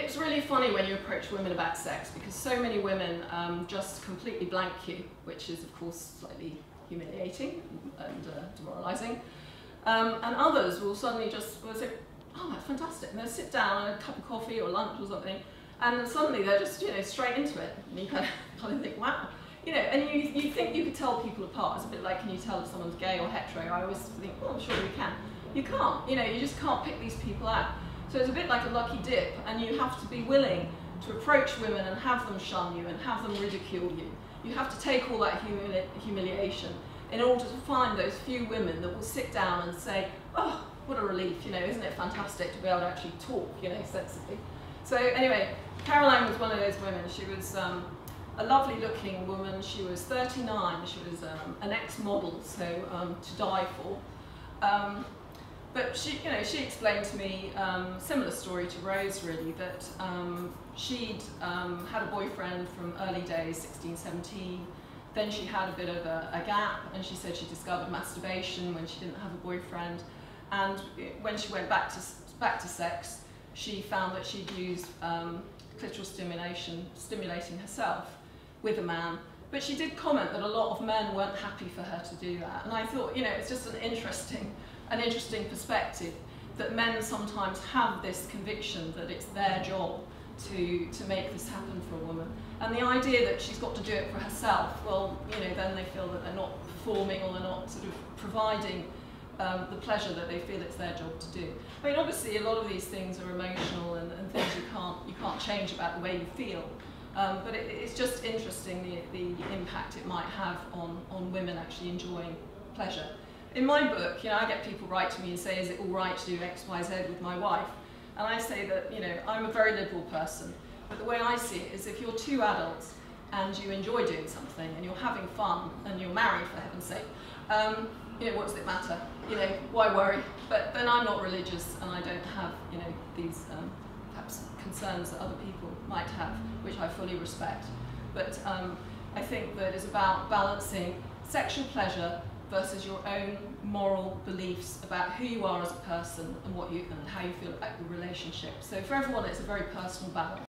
it's really funny when you approach women about sex, because so many women just completely blank you, which is of course slightly humiliating and demoralising. And others will suddenly will say, oh, that's fantastic, and they'll sit down and a cup of coffee or lunch or something, and suddenly they're just, straight into it, and you kind of think, wow. And you think you could tell people apart. It's a bit like, can you tell if someone's gay or hetero? I always think, oh, sure you can. You can't, you just can't pick these people out. So it's a bit like a lucky dip, and you have to be willing to approach women and have them shun you and have them ridicule you. You have to take all that humiliation in order to find those few women that will sit down and say, oh, what a relief, isn't it fantastic to be able to actually talk, sensibly. So anyway, Caroline was one of those women. She was a lovely looking woman. She was 39, she was an ex-model, so to die for. But she explained to me similar story to Rose, really, that she'd had a boyfriend from early days, 16, 17. Then she had a bit of a gap, and she said she discovered masturbation when she didn't have a boyfriend. And when she went back to sex, she found that she'd used clitoral stimulating herself with a man. But she did comment that a lot of men weren't happy for her to do that. And I thought, it's just an interesting perspective, that men sometimes have this conviction that it's their job to make this happen for a woman. And the idea that she's got to do it for herself, well, then they feel that they're not performing, or they're not sort of providing the pleasure that they feel it's their job to do. I mean, obviously a lot of these things are emotional and things you can't change about the way you feel. But it's just interesting the impact it might have on women actually enjoying pleasure. In my book, I get people write to me and say, is it all right to do X, Y, Z with my wife? And I say that, I'm a very liberal person, but the way I see it is, if you're two adults and you enjoy doing something and you're having fun and you're married, for heaven's sake, what does it matter? Why worry? But then I'm not religious, and I don't have, these perhaps concerns that other people might have, which I fully respect. But I think that it's about balancing sexual pleasure versus your own moral beliefs about who you are as a person and how you feel about your relationship. So for everyone, it's a very personal balance.